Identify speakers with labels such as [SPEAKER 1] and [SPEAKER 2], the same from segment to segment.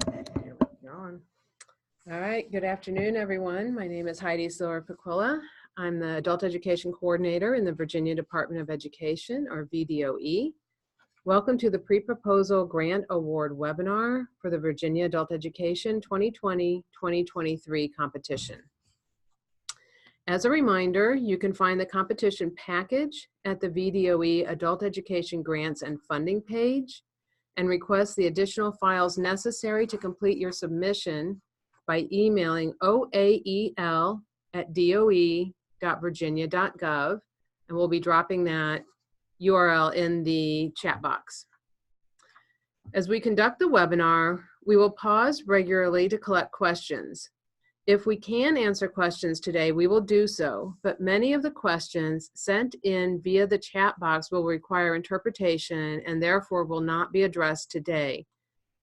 [SPEAKER 1] Here we go. All right, good afternoon, everyone. My name is Heidi Silver-Pequilla. I'm the Adult Education Coordinator in the Virginia Department of Education, or VDOE. Welcome to the Preproposal Grant Award webinar for the Virginia Adult Education 2020-2023 competition. As a reminder, you can find the competition package at the VDOE Adult Education Grants and Funding page and request the additional files necessary to complete your submission by emailing oael@doe.virginia.gov, and we'll be dropping that URL in the chat box. As we conduct the webinar, we will pause regularly to collect questions. If we can answer questions today, we will do so, but many of the questions sent in via the chat box will require interpretation and therefore will not be addressed today.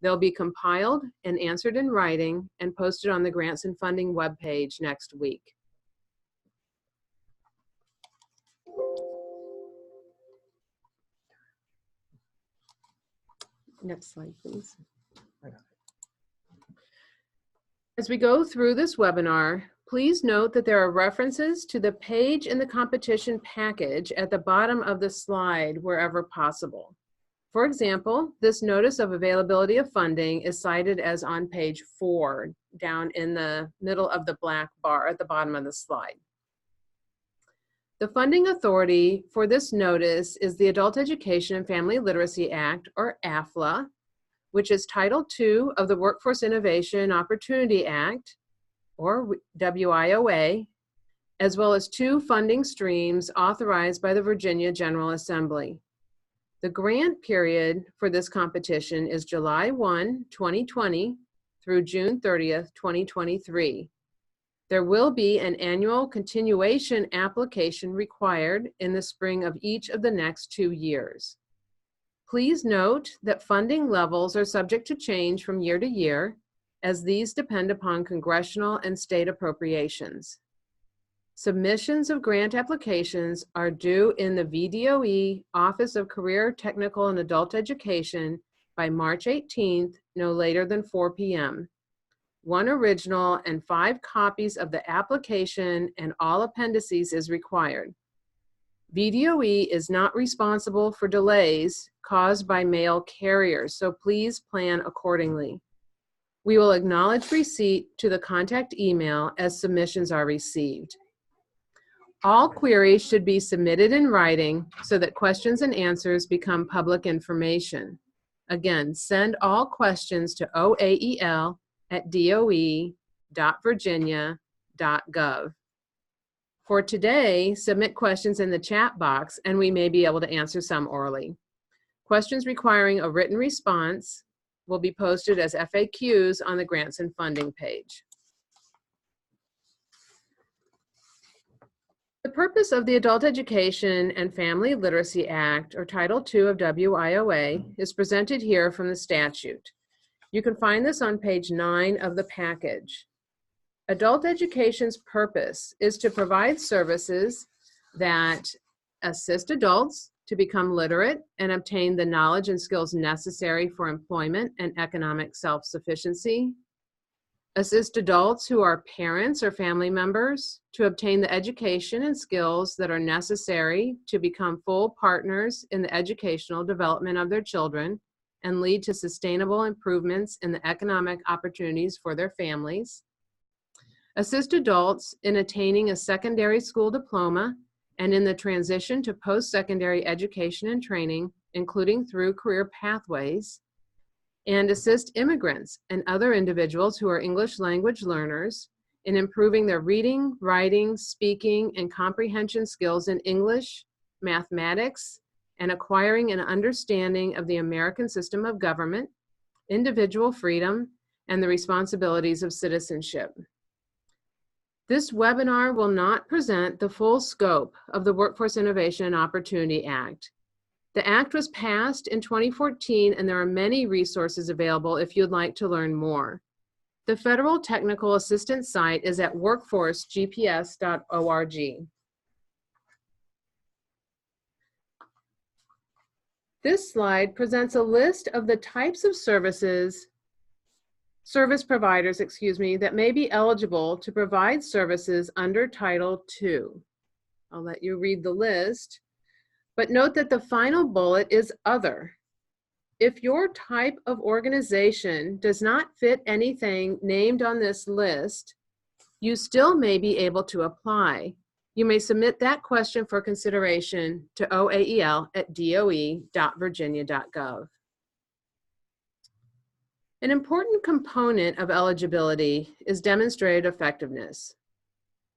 [SPEAKER 1] They'll be compiled and answered in writing and posted on the Grants and Funding webpage next week. Next slide, please. As we go through this webinar, please note that there are references to the page in the competition package at the bottom of the slide wherever possible. For example, this notice of availability of funding is cited as on page 4, down in the middle of the black bar at the bottom of the slide. The funding authority for this notice is the Adult Education and Family Literacy Act, or AFLA, which is Title II of the Workforce Innovation Opportunity Act, or WIOA, as well as 2 funding streams authorized by the Virginia General Assembly. The grant period for this competition is July 1, 2020 through June 30th, 2023. There will be an annual continuation application required in the spring of each of the next 2 years. Please note that funding levels are subject to change from year to year, as these depend upon congressional and state appropriations. Submissions of grant applications are due in the VDOE Office of Career, Technical, and Adult Education by March 18th, no later than 4 p.m. 1 original and 5 copies of the application and all appendices is required. VDOE is not responsible for delays caused by mail carriers, so please plan accordingly. We will acknowledge receipt to the contact email as submissions are received. All queries should be submitted in writing so that questions and answers become public information. Again, send all questions to oael@doe.virginia.gov. For today, submit questions in the chat box and we may be able to answer some orally. Questions requiring a written response will be posted as FAQs on the Grants and Funding page. The purpose of the Adult Education and Family Literacy Act, or Title II of WIOA, is presented here from the statute. You can find this on page 9 of the package. Adult education's purpose is to provide services that assist adults to become literate and obtain the knowledge and skills necessary for employment and economic self-sufficiency, assist adults who are parents or family members to obtain the education and skills that are necessary to become full partners in the educational development of their children and lead to sustainable improvements in the economic opportunities for their families, assist adults in attaining a secondary school diploma and in the transition to post-secondary education and training, including through career pathways, and assist immigrants and other individuals who are English language learners in improving their reading, writing, speaking, and comprehension skills in English, mathematics, and acquiring an understanding of the American system of government, individual freedom, and the responsibilities of citizenship. This webinar will not present the full scope of the Workforce Innovation and Opportunity Act. The Act was passed in 2014, and there are many resources available if you'd like to learn more. The Federal Technical Assistance site is at workforcegps.org. This slide presents a list of the types of service providers, that may be eligible to provide services under Title II. I'll let you read the list, but note that the final bullet is Other. If your type of organization does not fit anything named on this list, you still may be able to apply. You may submit that question for consideration to oael@doe.virginia.gov. An important component of eligibility is demonstrated effectiveness.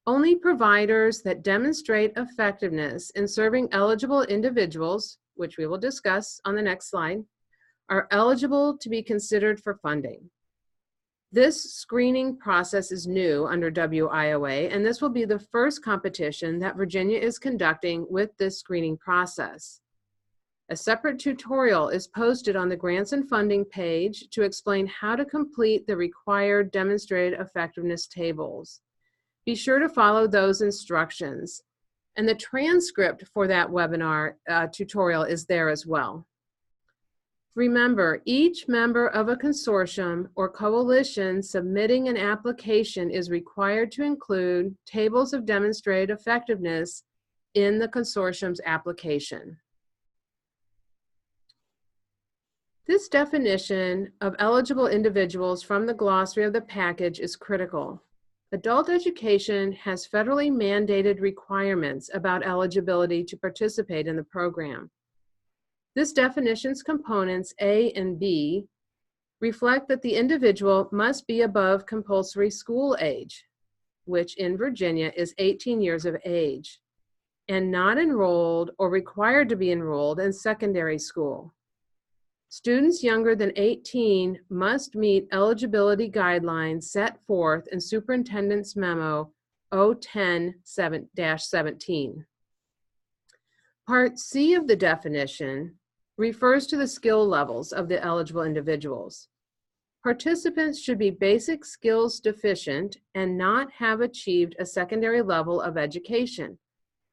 [SPEAKER 1] Only providers that demonstrate effectiveness in serving eligible individuals, which we will discuss on the next slide, are eligible to be considered for funding. This screening process is new under WIOA, and this will be the first competition that Virginia is conducting with this screening process. A separate tutorial is posted on the Grants and Funding page to explain how to complete the required demonstrated effectiveness tables. Be sure to follow those instructions, and the transcript for that webinar tutorial is there as well. Remember, each member of a consortium or coalition submitting an application is required to include tables of demonstrated effectiveness in the consortium's application. This definition of eligible individuals from the glossary of the package is critical. Adult education has federally mandated requirements about eligibility to participate in the program. This definition's components, A and B, reflect that the individual must be above compulsory school age, which in Virginia is 18 years of age, and not enrolled or required to be enrolled in secondary school. Students younger than 18 must meet eligibility guidelines set forth in Superintendent's Memo 010-17. Part C of the definition refers to the skill levels of the eligible individuals. Participants should be basic skills deficient and not have achieved a secondary level of education,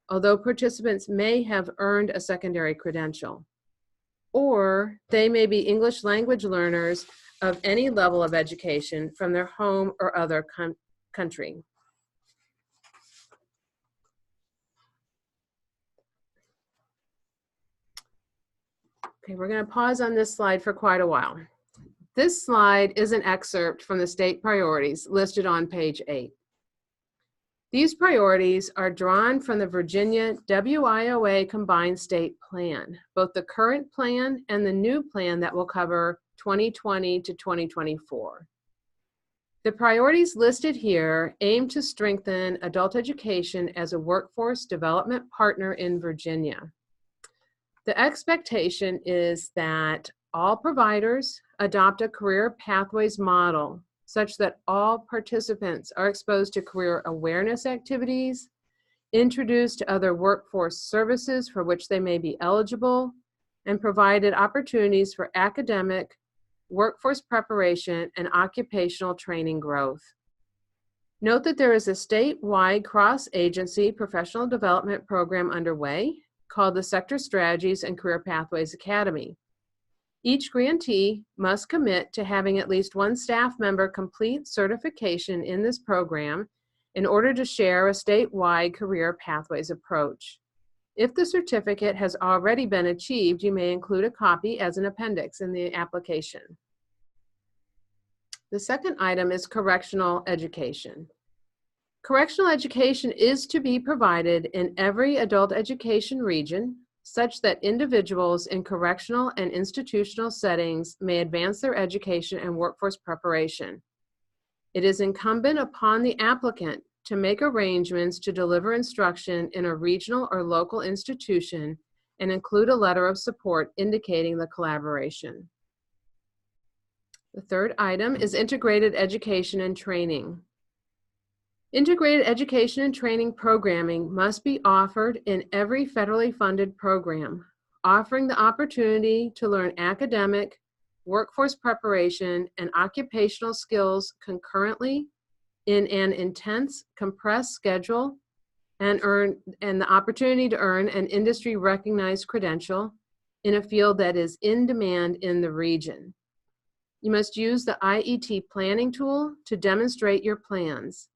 [SPEAKER 1] although participants may have earned a secondary credential. Or they may be English language learners of any level of education from their home or other country. Okay, we're going to pause on this slide for quite a while. This slide is an excerpt from the state priorities listed on page 8. These priorities are drawn from the Virginia WIOA Combined State Plan, both the current plan and the new plan that will cover 2020 to 2024. The priorities listed here aim to strengthen adult education as a workforce development partner in Virginia. The expectation is that all providers adopt a career pathways model such that all participants are exposed to career awareness activities, introduced to other workforce services for which they may be eligible, and provided opportunities for academic, workforce preparation, and occupational training growth. Note that there is a statewide cross-agency professional development program underway called the Sector Strategies and Career Pathways Academy. Each grantee must commit to having at least one staff member complete certification in this program in order to share a statewide career pathways approach. If the certificate has already been achieved, you may include a copy as an appendix in the application. The second item is correctional education. Correctional education is to be provided in every adult education region such that individuals in correctional and institutional settings may advance their education and workforce preparation. It is incumbent upon the applicant to make arrangements to deliver instruction in a regional or local institution and include a letter of support indicating the collaboration. The third item is integrated education and training. Integrated education and training programming must be offered in every federally funded program, offering the opportunity to learn academic, workforce preparation, and occupational skills concurrently in an intense, compressed schedule, and the opportunity to earn an industry-recognized credential in a field that is in demand in the region. You must use the IET planning tool to demonstrate your plans.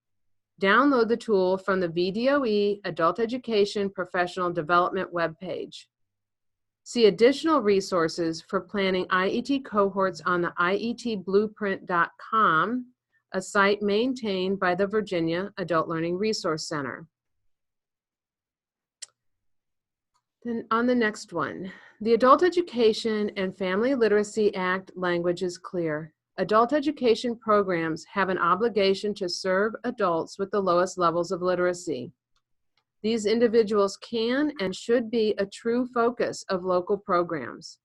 [SPEAKER 1] Download the tool from the VDOE Adult Education Professional Development webpage. See additional resources for planning IET cohorts on the ietblueprint.com, a site maintained by the Virginia Adult Learning Resource Center. Then on the next one, the Adult Education and Family Literacy Act language is clear. Adult education programs have an obligation to serve adults with the lowest levels of literacy. These individuals can and should be a true focus of local programs.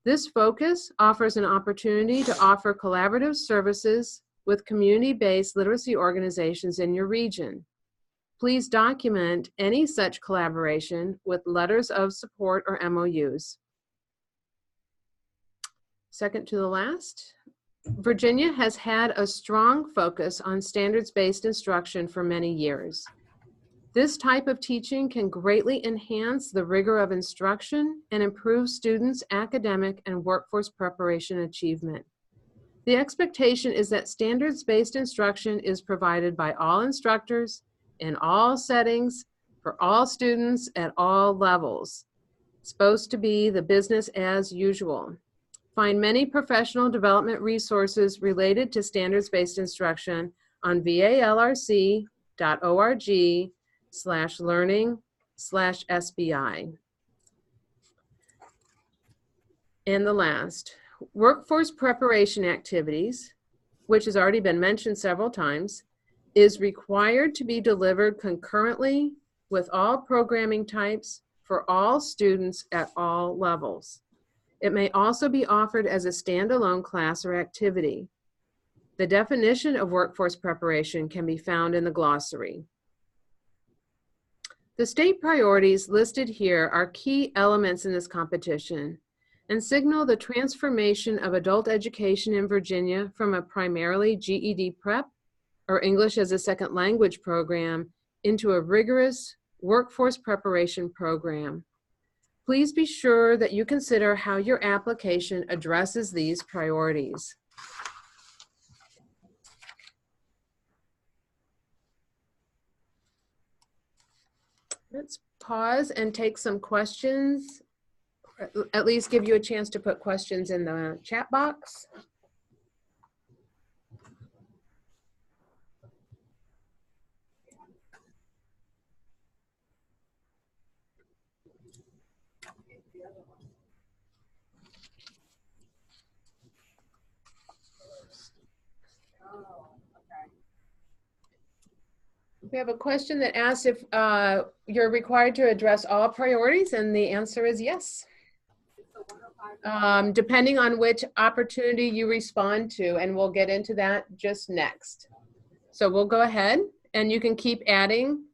[SPEAKER 1] This focus offers an opportunity to offer collaborative services with community-based literacy organizations in your region. Please document any such collaboration with letters of support or MOUs. Second to the last, Virginia has had a strong focus on standards-based instruction for many years. This type of teaching can greatly enhance the rigor of instruction and improve students' academic and workforce preparation achievement. The expectation is that standards-based instruction is provided by all instructors in all settings for all students at all levels. It's supposed to be the business as usual. Find many professional development resources related to standards-based instruction on valrc.org/learning/SBI. And the last, workforce preparation activities, which has already been mentioned several times, is required to be delivered concurrently with all programming types for all students at all levels. It may also be offered as a standalone class or activity. The definition of workforce preparation can be found in the glossary. The state priorities listed here are key elements in this competition and signal the transformation of adult education in Virginia from a primarily GED prep or English as a second language program into a rigorous workforce preparation program. Please be sure that you consider how your application addresses these priorities. Let's pause and take some questions, at least give you a chance to put questions in the chat box. We have a question that asks if you're required to address all priorities, and the answer is yes. Depending on which opportunity you respond to, and we'll get into that just next. So we'll go ahead, and you can keep adding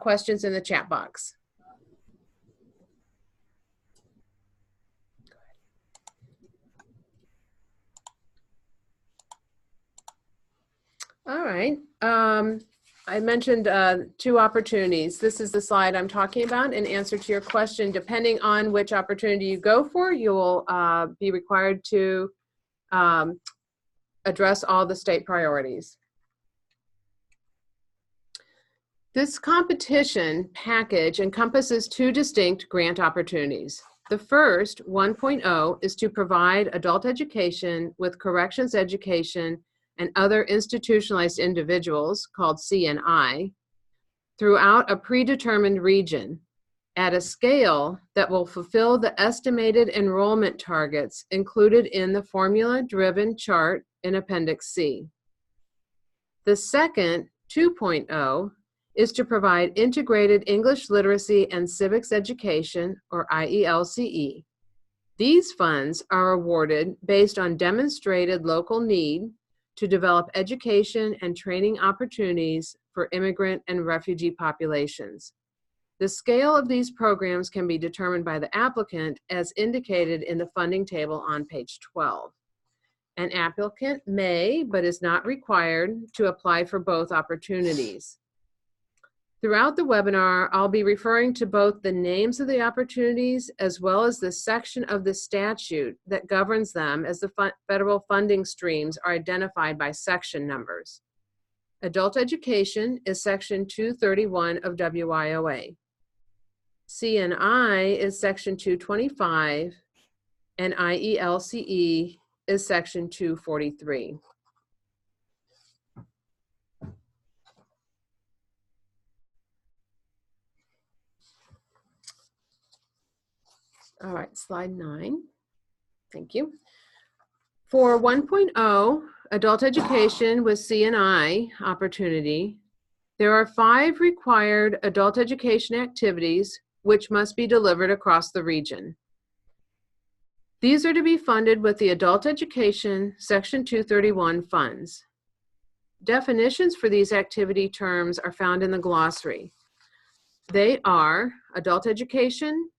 [SPEAKER 1] questions in the chat box. All right. I mentioned 2 opportunities. This is the slide I'm talking about in answer to your question. Depending on which opportunity you go for, you will be required to address all the state priorities. This competition package encompasses 2 distinct grant opportunities. The first, 1.0, is to provide adult education with corrections education and other institutionalized individuals, called CNI, throughout a predetermined region at a scale that will fulfill the estimated enrollment targets included in the formula-driven chart in Appendix C. The second, 2.0, is to provide integrated English literacy and civics education, or IELCE. These funds are awarded based on demonstrated local need to develop education and training opportunities for immigrant and refugee populations. The scale of these programs can be determined by the applicant as indicated in the funding table on page 12. An applicant may, but is not required, to apply for both opportunities. Throughout the webinar, I'll be referring to both the names of the opportunities as well as the section of the statute that governs them, as the federal funding streams are identified by section numbers. Adult education is section 231 of WIOA. C&I is section 225, and IELCE is section 243. All right, slide 9. Thank you. For 1.0, adult education with C&I opportunity, there are 5 required adult education activities which must be delivered across the region. These are to be funded with the Adult Education Section 231 funds. Definitions for these activity terms are found in the glossary. They are adult education,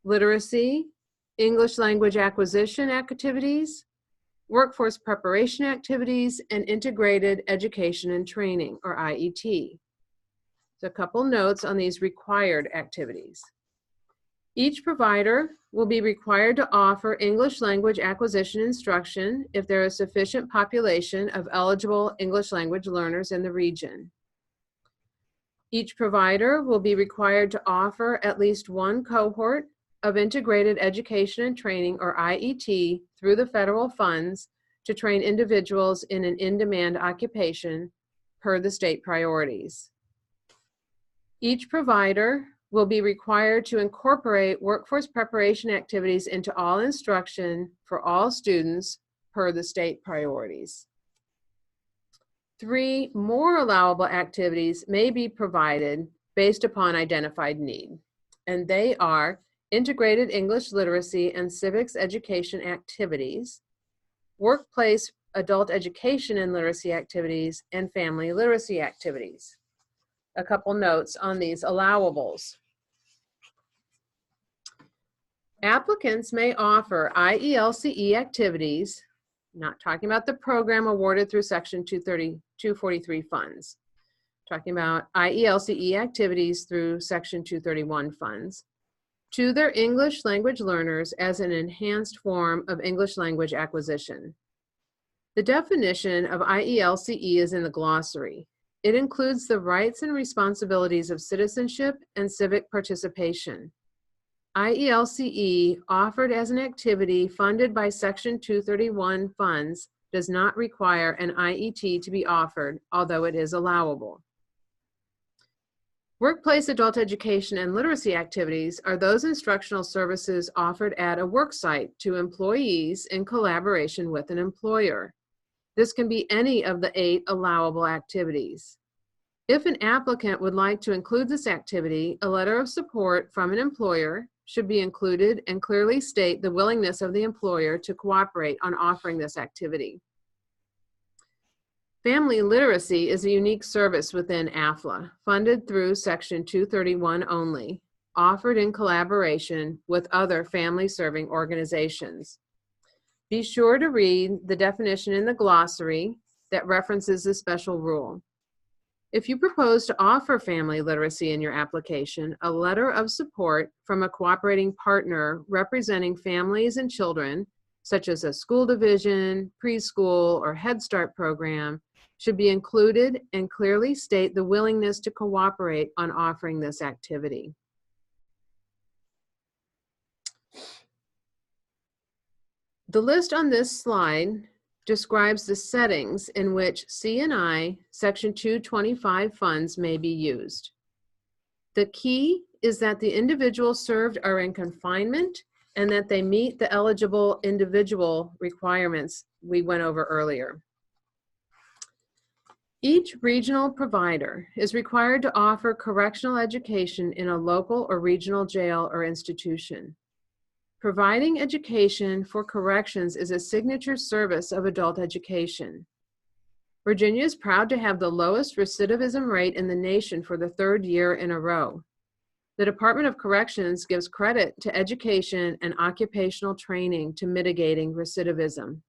[SPEAKER 1] literacy, English language acquisition activities, workforce preparation activities, and integrated education and training, or IET. So a couple notes on these required activities. Each provider will be required to offer English language acquisition instruction if there is sufficient population of eligible English language learners in the region. Each provider will be required to offer at least one cohort of integrated education and training, or IET, through the federal funds to train individuals in an in-demand occupation per the state priorities. Each provider will be required to incorporate workforce preparation activities into all instruction for all students per the state priorities. 3 more allowable activities may be provided based upon identified need, and they are integrated English literacy and civics education activities, workplace adult education and literacy activities, and family literacy activities. A couple notes on these allowables. Applicants may offer IELCE activities, not talking about the program awarded through Section 243 funds, talking about IELCE activities through Section 231 funds, to their English language learners as an enhanced form of English language acquisition. The definition of IELCE is in the glossary. It includes the rights and responsibilities of citizenship and civic participation. IELCE, offered as an activity funded by Section 231 funds, does not require an IET to be offered, although it is allowable. Workplace adult education and literacy activities are those instructional services offered at a work site to employees in collaboration with an employer. This can be any of the 8 allowable activities. If an applicant would like to include this activity, a letter of support from an employer should be included and clearly state the willingness of the employer to cooperate on offering this activity. Family literacy is a unique service within AFLA, funded through Section 231 only, offered in collaboration with other family-serving organizations. Be sure to read the definition in the glossary that references the special rule. If you propose to offer family literacy in your application, a letter of support from a cooperating partner representing families and children, such as a school division, preschool, or Head Start program, should be included and clearly state the willingness to cooperate on offering this activity. The list on this slide describes the settings in which C&I Section 225 funds may be used. The key is that the individuals served are in confinement and that they meet the eligible individual requirements we went over earlier. Each regional provider is required to offer correctional education in a local or regional jail or institution. Providing education for corrections is a signature service of adult education. Virginia is proud to have the lowest recidivism rate in the nation for the 3rd year in a row. The Department of Corrections gives credit to education and occupational training to mitigating recidivism.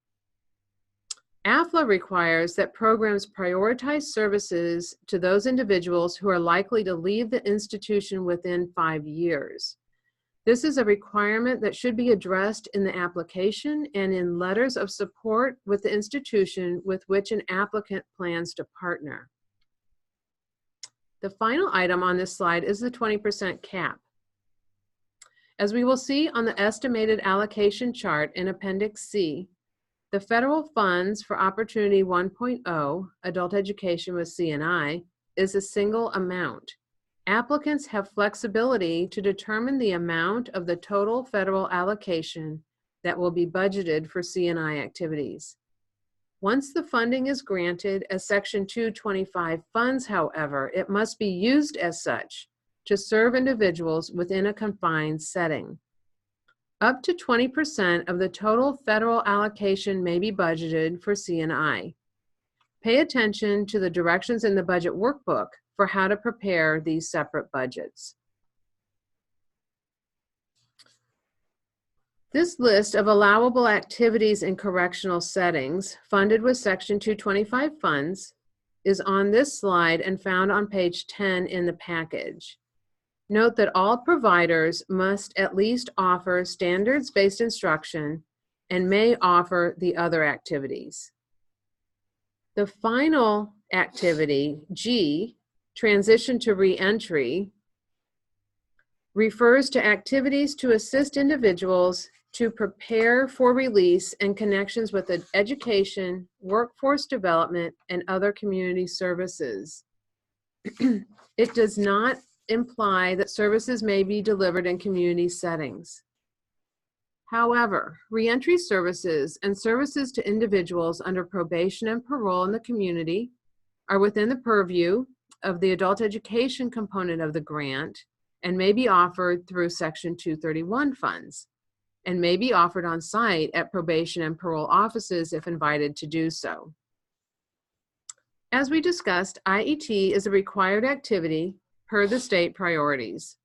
[SPEAKER 1] AFLA requires that programs prioritize services to those individuals who are likely to leave the institution within 5 years. This is a requirement that should be addressed in the application and in letters of support with the institution with which an applicant plans to partner. The final item on this slide is the 20% cap. As we will see on the estimated allocation chart in Appendix C, the federal funds for Opportunity 1.0, Adult Education with C&I, is a single amount. Applicants have flexibility to determine the amount of the total federal allocation that will be budgeted for C&I activities. Once the funding is granted as Section 225 funds, however, it must be used as such to serve individuals within a confined setting. Up to 20% of the total federal allocation may be budgeted for C&I. Pay attention to the directions in the budget workbook for how to prepare these separate budgets. This list of allowable activities in correctional settings funded with Section 225 funds is on this slide and found on page 10 in the package. Note that all providers must at least offer standards-based instruction and may offer the other activities. The final activity, G, transition to reentry, refers to activities to assist individuals to prepare for release in connections with education, workforce development, and other community services. It does not imply that services may be delivered in community settings. However, reentry services and services to individuals under probation and parole in the community are within the purview of the adult education component of the grant and may be offered through Section 231 funds and may be offered on site at probation and parole offices if invited to do so. As we discussed, IET is a required activity per the state priorities.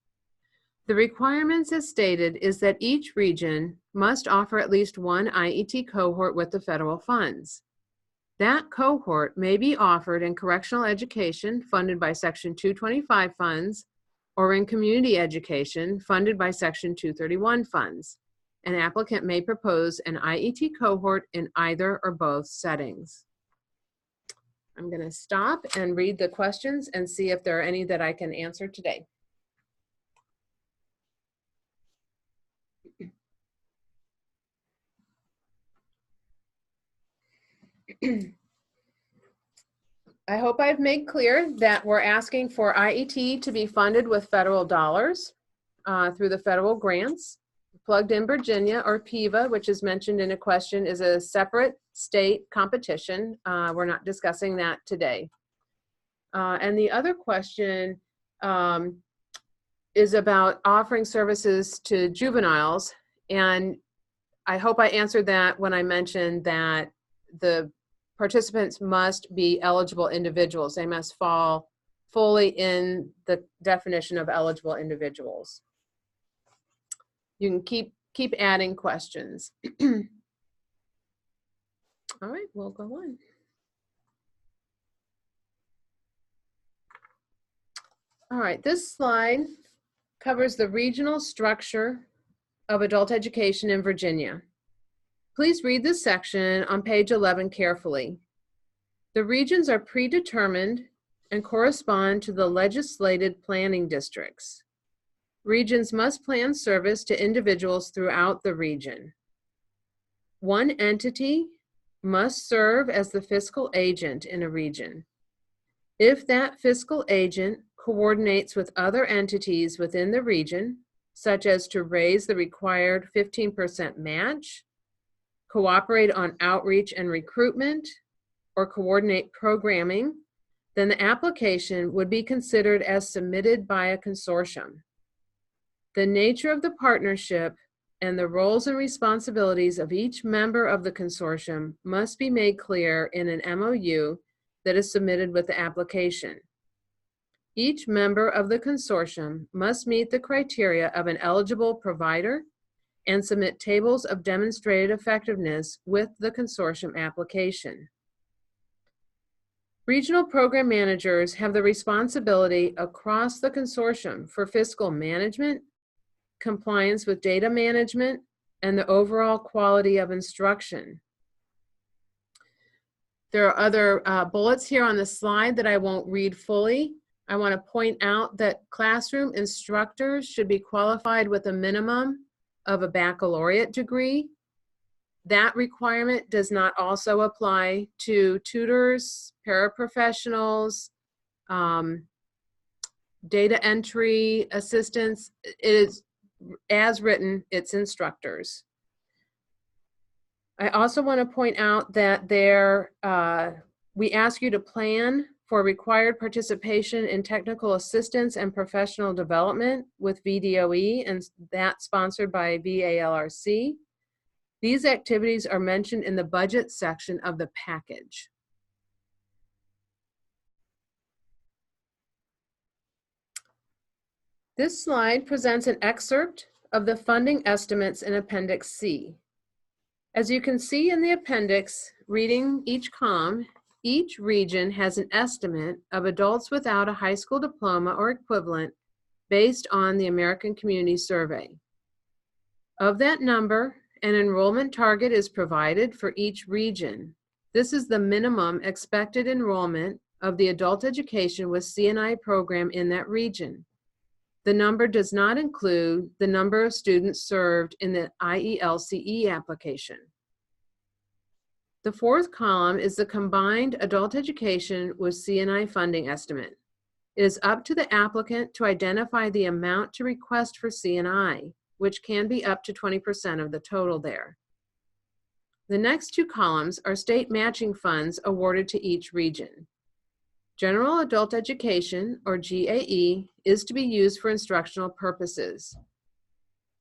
[SPEAKER 1] The requirements as stated is that each region must offer at least one IET cohort with the federal funds. That cohort may be offered in correctional education funded by Section 225 funds or in community education funded by Section 231 funds. An applicant may propose an IET cohort in either or both settings. I'm going to stop and read the questions and see if there are any that I can answer today. I hope I've made clear that we're asking for IET to be funded with federal dollars through the federal grants. Plugged in Virginia, or PIVA, which is mentioned in a question, is a separate state competition. We're not discussing that today. And the other question is about offering services to juveniles. And I hope I answered that when I mentioned that the participants must be eligible individuals. They must fall fully in the definition of eligible individuals. You can keep adding questions. All right, we'll go on. All right, this slide covers the regional structure of adult education in Virginia. Please read this section on page 11 carefully. The regions are predetermined and correspond to the legislated planning districts. Regions must plan service to individuals throughout the region. One entity must serve as the fiscal agent in a region. If that fiscal agent coordinates with other entities within the region, such as to raise the required 15% match, cooperate on outreach and recruitment, or coordinate programming, then the application would be considered as submitted by a consortium. The nature of the partnership and the roles and responsibilities of each member of the consortium must be made clear in an MOU that is submitted with the application. Each member of the consortium must meet the criteria of an eligible provider and submit tables of demonstrated effectiveness with the consortium application. Regional program managers have the responsibility across the consortium for fiscal management, compliance with data management, and the overall quality of instruction. There are other bullets here on the slide that I won't read fully. I want to point out that classroom instructors should be qualified with a minimum of a baccalaureate degree. That requirement does not also apply to tutors, paraprofessionals, data entry assistants. It is, as written, it's instructors. I also want to point out that we ask you to plan for required participation in technical assistance and professional development with VDOE, and that's sponsored by VALRC. These activities are mentioned in the budget section of the package. This slide presents an excerpt of the funding estimates in Appendix C. As you can see in the appendix, reading each column, each region has an estimate of adults without a high school diploma or equivalent based on the American Community Survey. Of that number, an enrollment target is provided for each region. This is the minimum expected enrollment of the adult education with C&I program in that region. The number does not include the number of students served in the IELCE application. The fourth column is the combined adult education with C&I funding estimate. It is up to the applicant to identify the amount to request for C&I, which can be up to 20% of the total there. The next two columns are state matching funds awarded to each region. General Adult Education, or GAE, is to be used for instructional purposes.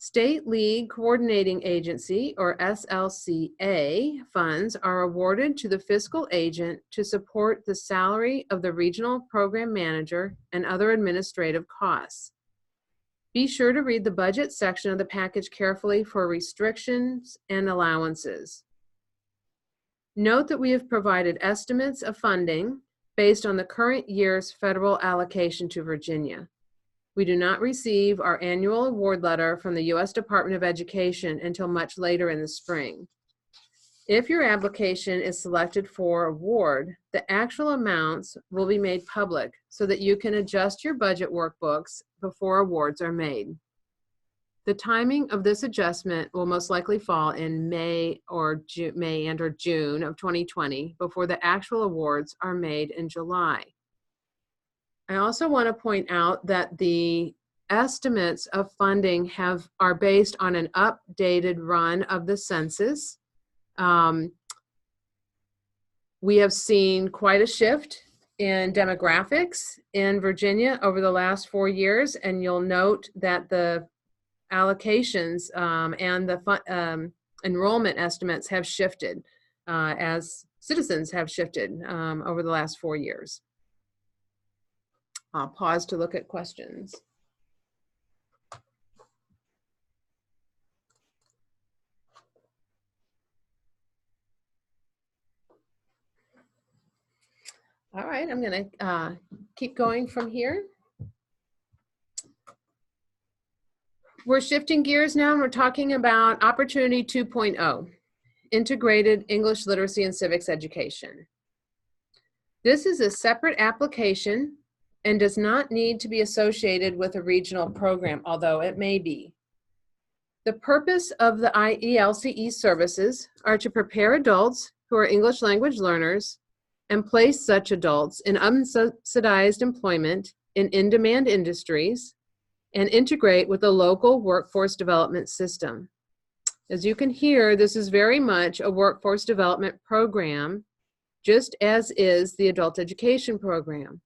[SPEAKER 1] State League Coordinating Agency, or SLCA, funds are awarded to the fiscal agent to support the salary of the regional program manager and other administrative costs. Be sure to read the budget section of the package carefully for restrictions and allowances. Note that we have provided estimates of funding based on the current year's federal allocation to Virginia. We do not receive our annual award letter from the U.S. Department of Education until much later in the spring. If your application is selected for award, the actual amounts will be made public so that you can adjust your budget workbooks before awards are made. The timing of this adjustment will most likely fall in May and/or June of 2020 before the actual awards are made in July. I also want to point out that the estimates of funding are based on an updated run of the census. We have seen quite a shift in demographics in Virginia over the last 4 years, and you'll note that the allocations and the enrollment estimates have shifted as citizens have shifted over the last 4 years. I'll pause to look at questions. All right, I'm going to keep going from here. We're shifting gears now, and we're talking about Opportunity 2.0, Integrated English Literacy and Civics Education. This is a separate application and does not need to be associated with a regional program, although it may be. The purpose of the IELCE services are to prepare adults who are English language learners and place such adults in unsubsidized employment in in-demand industries and integrate with the local workforce development system. As you can hear, this is very much a workforce development program, just as is the adult education program.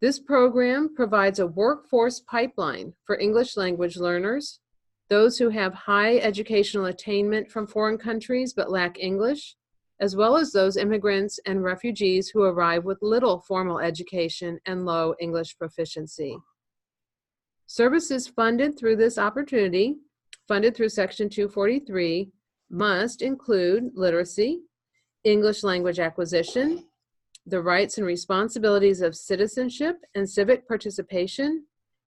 [SPEAKER 1] This program provides a workforce pipeline for English language learners, those who have high educational attainment from foreign countries but lack English, as well as those immigrants and refugees who arrive with little formal education and low English proficiency. Services funded through this opportunity funded through Section 243 must include literacy, English language acquisition, the rights and responsibilities of citizenship and civic participation,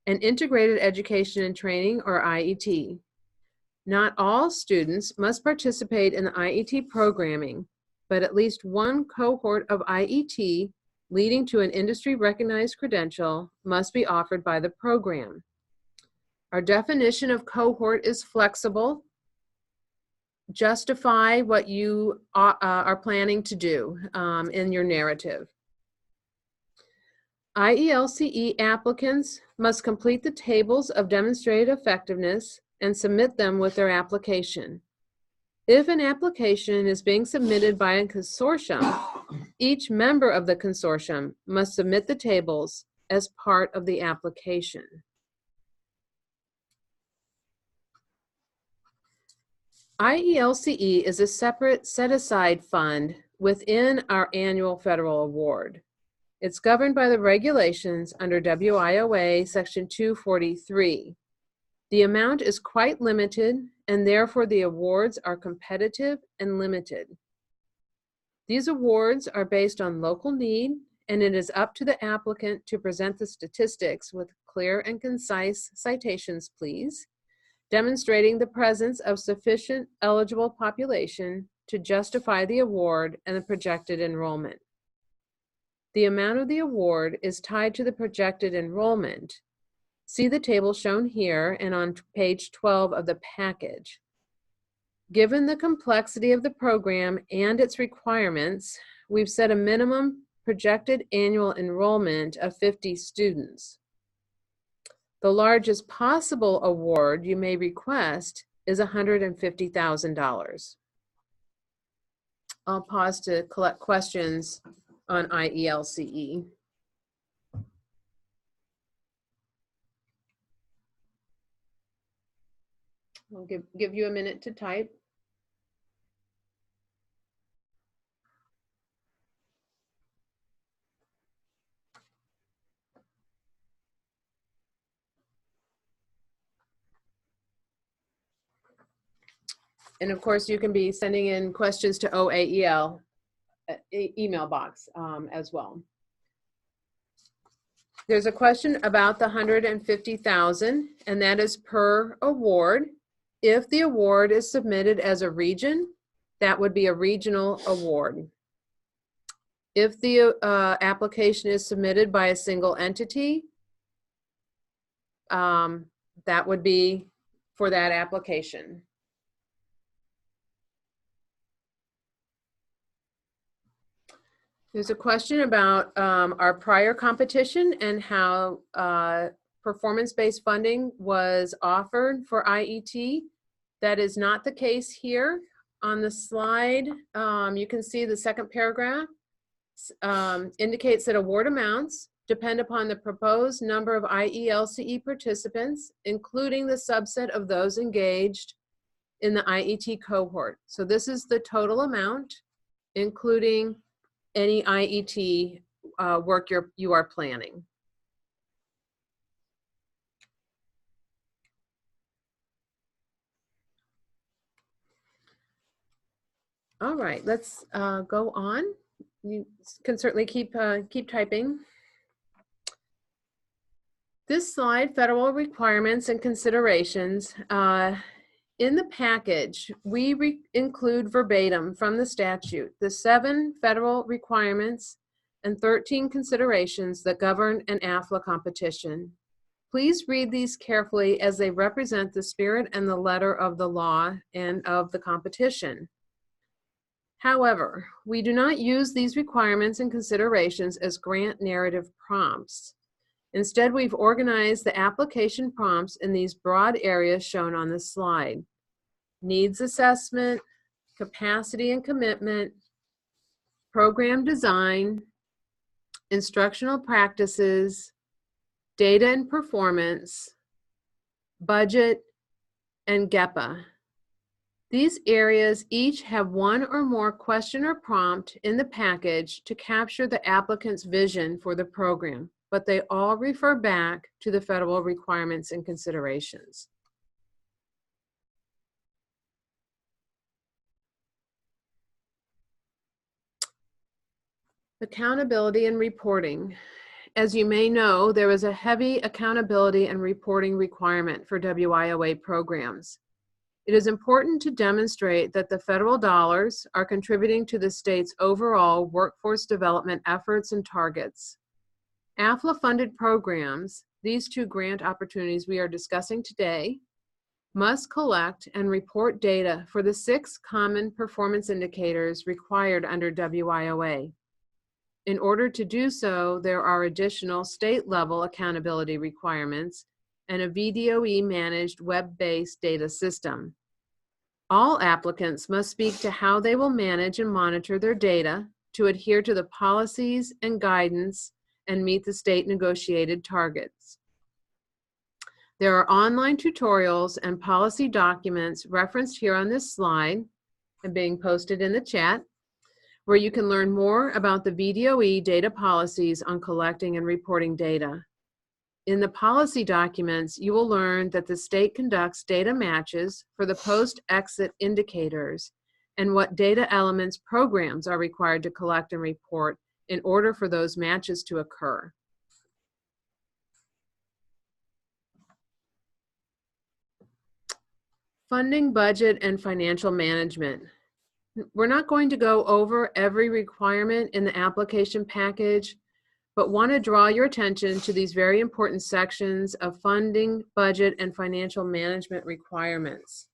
[SPEAKER 1] and integrated education and training, or IET. Not all students must participate in the IET programming, but at least one cohort of IET leading to an industry-recognized credential must be offered by the program. Our definition of cohort is flexible. Justify what you are planning to do in your narrative. IELCE applicants must complete the tables of demonstrated effectiveness and submit them with their application. If an application is being submitted by a consortium, each member of the consortium must submit the tables as part of the application. IELCE is a separate set-aside fund within our annual federal award. It's governed by the regulations under WIOA Section 243. The amount is quite limited, and therefore the awards are competitive and limited. These awards are based on local need, and it is up to the applicant to present the statistics with clear and concise citations, please, demonstrating the presence of sufficient eligible population to justify the award and the projected enrollment. The amount of the award is tied to the projected enrollment. See the table shown here and on page 12 of the package. Given the complexity of the program and its requirements, we've set a minimum projected annual enrollment of 50 students. The largest possible award you may request is $150,000. I'll pause to collect questions on IELCE. I'll give you a minute to type. And of course, you can be sending in questions to OAEL email box as well. There's a question about the $150,000, and that is per award. If the award is submitted as a region, that would be a regional award. If the application is submitted by a single entity, that would be for that application. There's a question about our prior competition and how performance-based funding was offered for IET. That is not the case here. On the slide, you can see the second paragraph indicates that award amounts depend upon the proposed number of IELCE participants, including the subset of those engaged in the IET cohort. So this is the total amount, including any IET work you are planning. All right, let's go on. You can certainly keep typing. This slide, federal requirements and considerations. In the package, we include verbatim from the statute the 7 federal requirements and 13 considerations that govern an AFLA competition. Please read these carefully as they represent the spirit and the letter of the law and of the competition. However, we do not use these requirements and considerations as grant narrative prompts. Instead, we've organized the application prompts in these broad areas shown on the slide: needs assessment, capacity and commitment, program design, instructional practices, data and performance, budget, and GEPA. These areas each have one or more question or prompt in the package to capture the applicant's vision for the program, but they all refer back to the federal requirements and considerations. Accountability and reporting. As you may know, there is a heavy accountability and reporting requirement for WIOA programs. It is important to demonstrate that the federal dollars are contributing to the state's overall workforce development efforts and targets. AFLA-funded programs, these two grant opportunities we are discussing today, must collect and report data for the 6 common performance indicators required under WIOA. In order to do so, there are additional state-level accountability requirements and a VDOE-managed web-based data system. All applicants must speak to how they will manage and monitor their data to adhere to the policies and guidance and meet the state negotiated targets. There are online tutorials and policy documents referenced here on this slide and being posted in the chat, where you can learn more about the VDOE data policies on collecting and reporting data. In the policy documents, you will learn that the state conducts data matches for the post-exit indicators and what data elements programs are required to collect and report in order for those matches to occur. Funding, budget, and financial management. We're not going to go over every requirement in the application package, but want to draw your attention to these very important sections of funding, budget, and financial management requirements.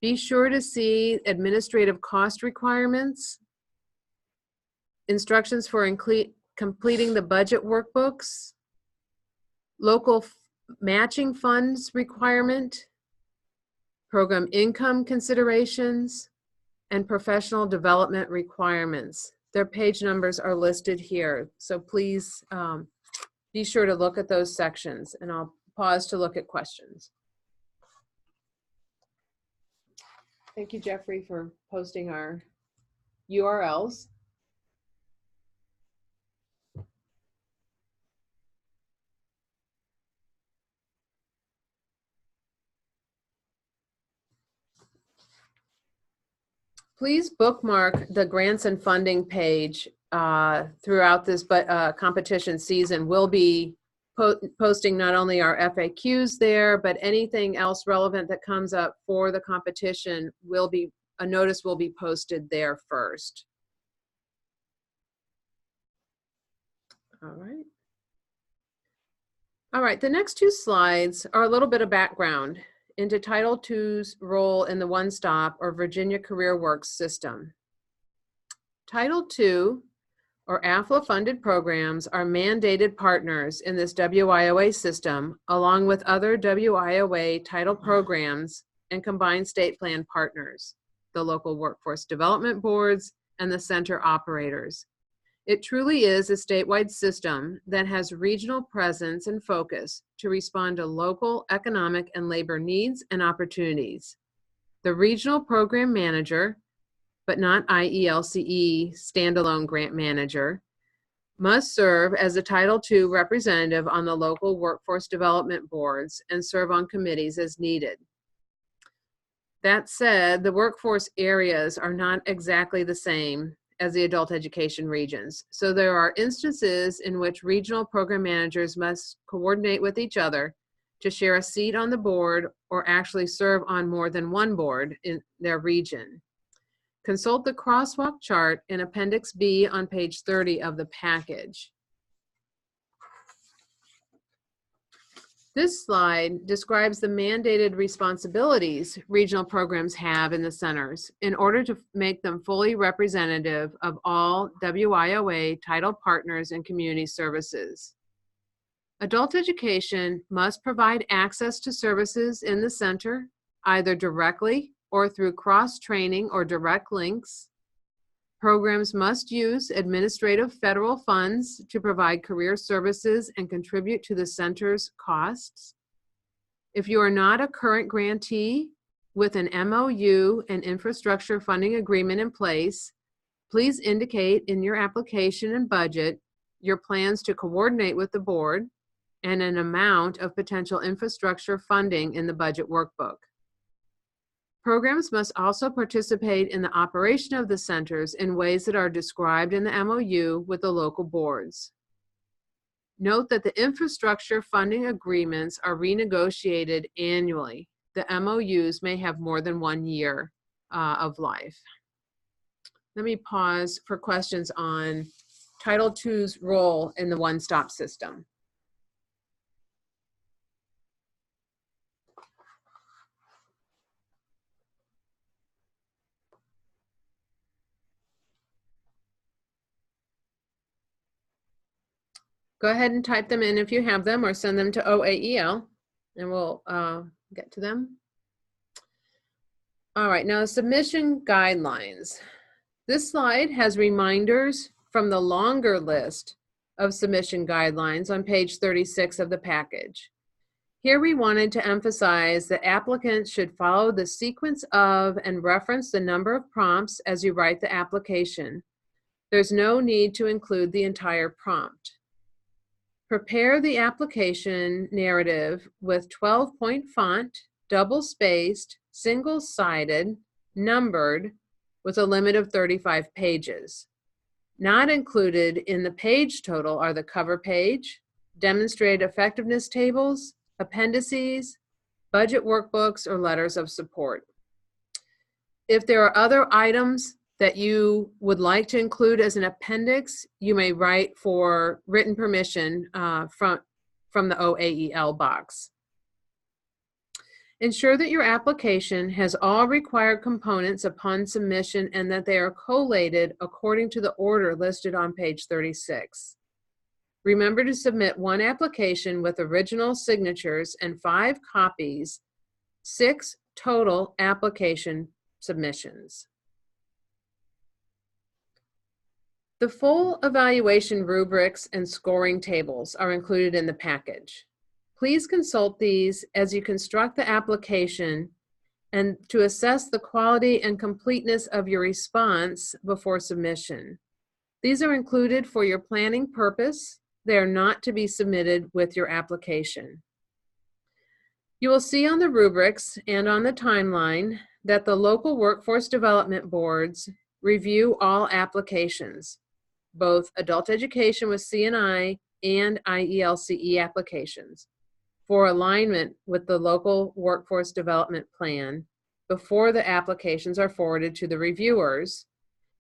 [SPEAKER 1] Be sure to see administrative cost requirements, instructions for completing the budget workbooks, local matching funds requirement, program income considerations, and professional development requirements. Their page numbers are listed here, so please be sure to look at those sections, and I'll pause to look at questions. Thank you, Jeffrey, for posting our URLs. Please bookmark the grants and funding page throughout this competition season. We'll be posting not only our FAQs there, but anything else relevant that comes up for the competition a notice will be posted there first. All right. All right, the next 2 slides are a little bit of background into Title II's role in the one-stop or Virginia Career Works system. Title II, or AFLA-funded programs, are mandated partners in this WIOA system, along with other WIOA title programs and combined state plan partners, the local workforce development boards, and the center operators. It truly is a statewide system that has regional presence and focus to respond to local economic and labor needs and opportunities. The regional program manager, but not IELCE standalone grant manager, must serve as a Title II representative on the local workforce development boards and serve on committees as needed. That said, the workforce areas are not exactly the same as the adult education regions. So there are instances in which regional program managers must coordinate with each other to share a seat on the board or actually serve on more than one board in their region. Consult the crosswalk chart in Appendix B on page 30 of the package. This slide describes the mandated responsibilities regional programs have in the centers in order to make them fully representative of all WIOA title partners and community services. Adult education must provide access to services in the center, either directly or through cross-training or direct links. Programs must use administrative federal funds to provide career services and contribute to the center's costs. If you are not a current grantee with an MOU and infrastructure funding agreement in place, please indicate in your application and budget your plans to coordinate with the board and an amount of potential infrastructure funding in the budget workbook. Programs must also participate in the operation of the centers in ways that are described in the MOU with the local boards. Note that the infrastructure funding agreements are renegotiated annually. The MOUs may have more than 1 year of life. Let me pause for questions on Title II's role in the one-stop system. Go ahead and type them in if you have them, or send them to OAEL, and we'll get to them. All right, now submission guidelines. This slide has reminders from the longer list of submission guidelines on page 36 of the package. Here we wanted to emphasize that applicants should follow the sequence of and reference the number of prompts as you write the application. There's no need to include the entire prompt. Prepare the application narrative with 12-point font, double-spaced, single-sided, numbered, with a limit of 35 pages. Not included in the page total are the cover page, demonstrated effectiveness tables, appendices, budget workbooks, or letters of support. If there are other items that you would like to include as an appendix, you may write for written permission from the OAEL box. Ensure that your application has all required components upon submission and that they are collated according to the order listed on page 36. Remember to submit 1 application with original signatures and 5 copies, 6 total application submissions. The full evaluation rubrics and scoring tables are included in the package. Please consult these as you construct the application and to assess the quality and completeness of your response before submission. These are included for your planning purpose. They are not to be submitted with your application. You will see on the rubrics and on the timeline that the local workforce development boards review all applications, both adult education with C&I and IELCE applications, for alignment with the local workforce development plan before the applications are forwarded to the reviewers,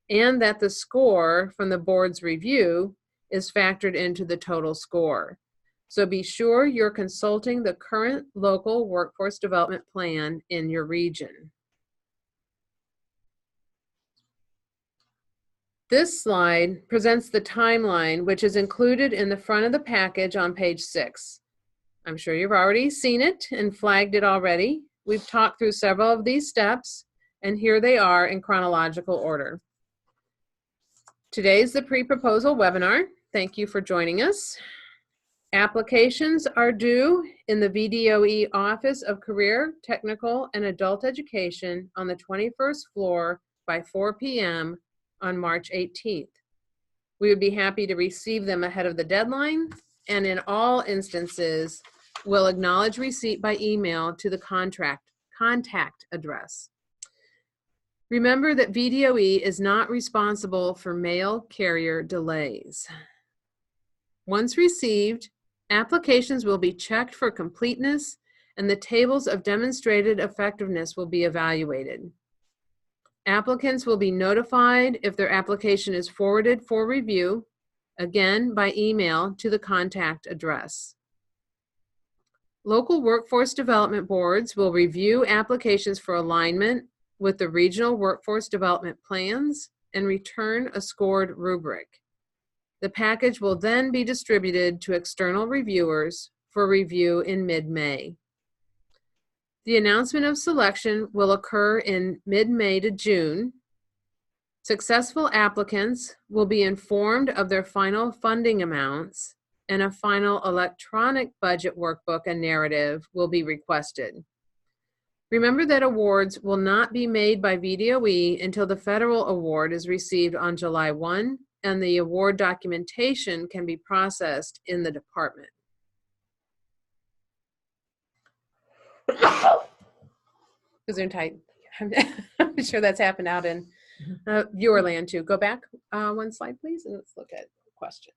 [SPEAKER 1] and that the score from the board's review is factored into the total score. So be sure you're consulting the current local workforce development plan in your region. This slide presents the timeline, which is included in the front of the package on page 6. I'm sure you've already seen it and flagged it already. We've talked through several of these steps, and here they are in chronological order. Today's the pre-proposal webinar. Thank you for joining us. Applications are due in the VDOE Office of Career, Technical, and Adult Education on the 21st floor by 4 p.m. on March 18th. We would be happy to receive them ahead of the deadline, and in all instances, we'll acknowledge receipt by email to the contact address. Remember that VDOE is not responsible for mail carrier delays. Once received, applications will be checked for completeness, and the tables of demonstrated effectiveness will be evaluated. Applicants will be notified if their application is forwarded for review, again by email to the contact address. Local workforce development boards will review applications for alignment with the regional workforce development plans and return a scored rubric. The package will then be distributed to external reviewers for review in mid-May. The announcement of selection will occur in mid-May to June. Successful applicants will be informed of their final funding amounts, and a final electronic budget workbook and narrative will be requested. Remember that awards will not be made by VDOE until the federal award is received on July 1, and the award documentation can be processed in the department. Gesundheit. I'm sure that's happened out in viewer land too. Go back one slide, please, and let's look at questions.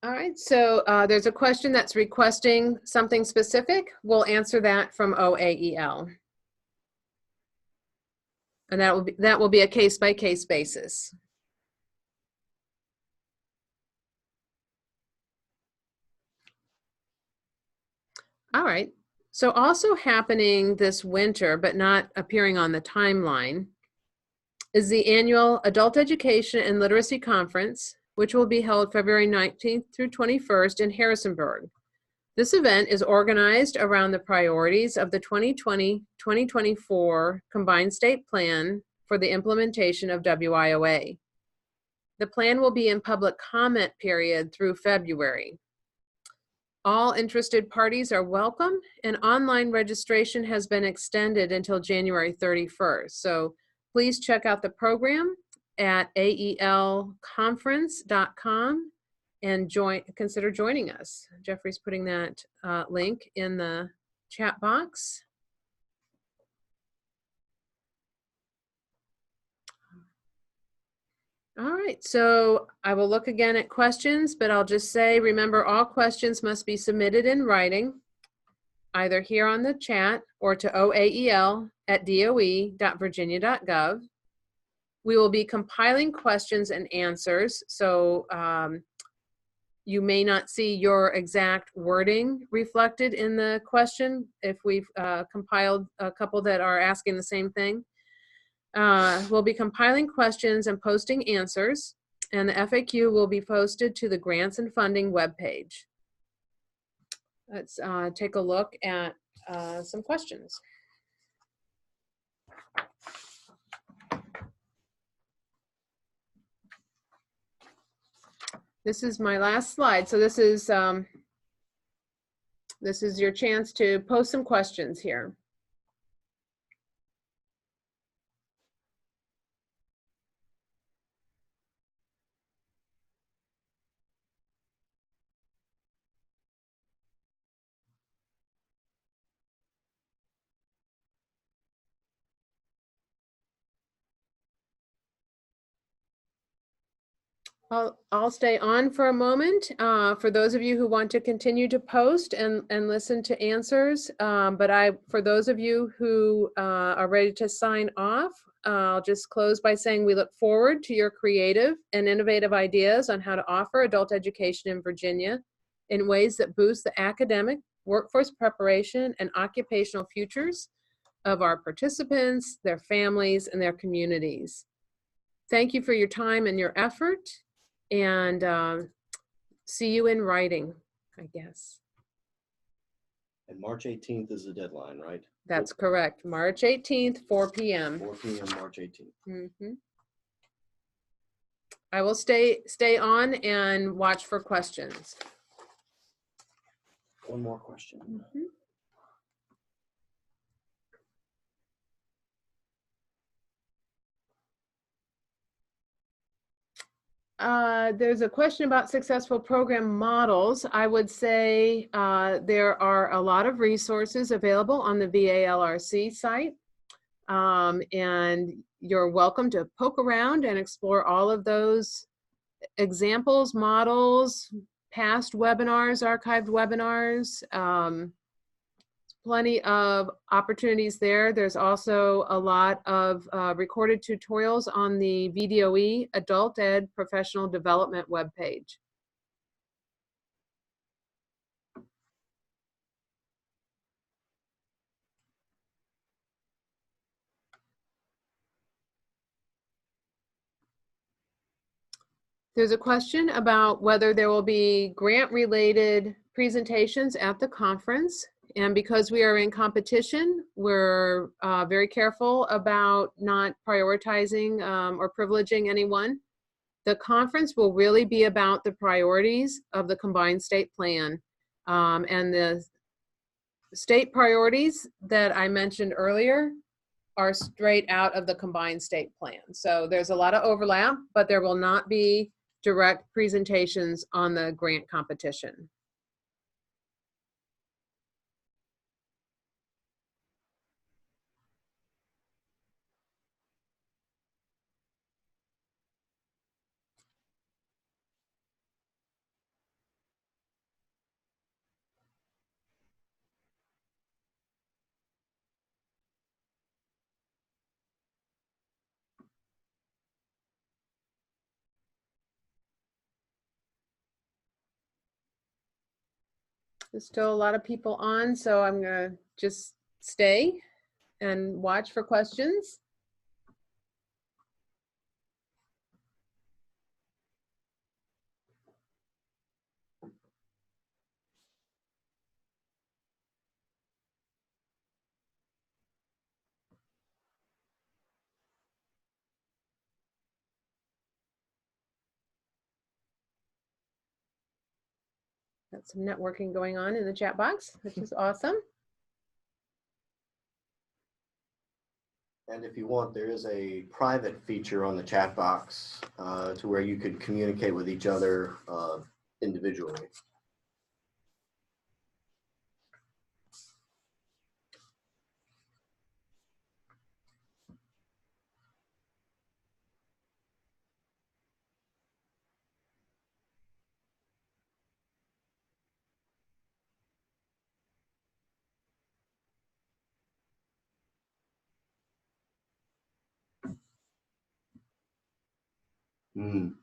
[SPEAKER 1] All right, so there's a question that's requesting something specific. We'll answer that from OAEL. And that will be a case-by-case basis. All right, so also happening this winter, but not appearing on the timeline, is the annual Adult Education and Literacy Conference, which will be held February 19th through 21st in Harrisonburg. This event is organized around the priorities of the 2020-2024 Combined State Plan for the implementation of WIOA. The plan will be in public comment period through February. All interested parties are welcome, and online registration has been extended until January 31st. So please check out the program at aelconference.com and consider joining us. Jeffrey's putting that link in the chat box. All right, so I will look again at questions, but I'll just say, remember, all questions must be submitted in writing, either here on the chat or to oael@doe.virginia.gov. We will be compiling questions and answers, so you may not see your exact wording reflected in the question if we've compiled a couple that are asking the same thing. We'll be compiling questions and posting answers, and the FAQ will be posted to the Grants and Funding webpage. Let's take a look at some questions. This is my last slide, so this is your chance to post some questions here. I'll stay on for a moment for those of you who want to continue to post and listen to answers. But for those of you who are ready to sign off, I'll just close by saying we look forward to your creative and innovative ideas on how to offer adult education in Virginia in ways that boost the academic, workforce preparation, and occupational futures of our participants, their families, and their communities. Thank you for your time and your effort. And see you in writing, I guess.
[SPEAKER 2] And March 18th is the deadline, right?
[SPEAKER 1] That's correct. March 18th, 4 p.m.
[SPEAKER 2] 4 p.m. March 18th.
[SPEAKER 1] Mm-hmm. I will stay on and watch for questions.
[SPEAKER 2] One more question.
[SPEAKER 1] Mm-hmm. There's a question about successful program models. I would say there are a lot of resources available on the VALRC site, and you're welcome to poke around and explore all of those examples, models, past webinars, archived webinars. Plenty of opportunities there. There's also a lot of recorded tutorials on the VDOE Adult Ed Professional Development webpage. There's a question about whether there will be grant-related presentations at the conference. And because we are in competition, we're very careful about not prioritizing or privileging anyone. The conference will really be about the priorities of the Combined State Plan. And the state priorities that I mentioned earlier are straight out of the Combined State Plan. So there's a lot of overlap, but there will not be direct presentations on the grant competition. There's still a lot of people on, so I'm gonna just stay and watch for questions. Got some networking going on in the chat box, which is awesome.
[SPEAKER 2] And if you want, there is a private feature on the chat box to where you could communicate with each other individually. Mm.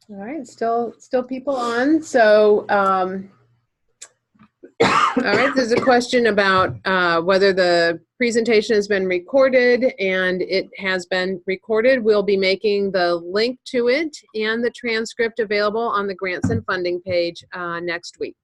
[SPEAKER 1] All right, still people on. So, all right, there's a question about whether the presentation has been recorded, and it has been recorded. We'll be making the link to it and the transcript available on the grants and funding page next week.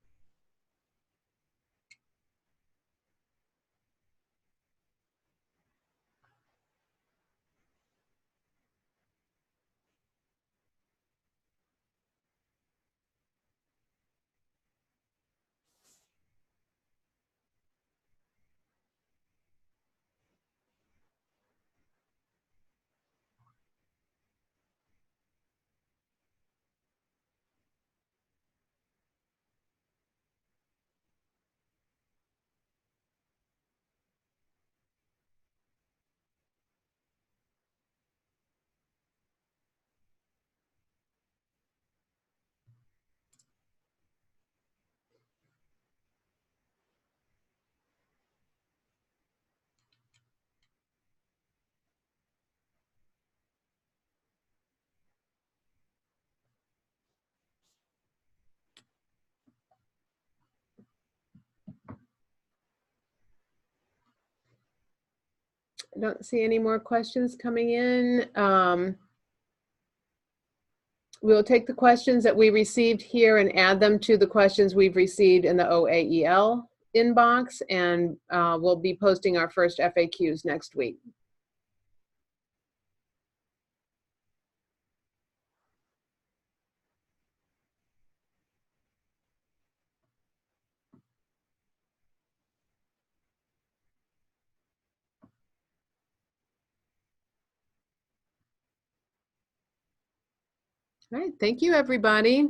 [SPEAKER 1] I don't see any more questions coming in. We'll take the questions that we received here and add them to the questions we've received in the OAEL inbox, and we'll be posting our first FAQs next week. All right, thank you, everybody.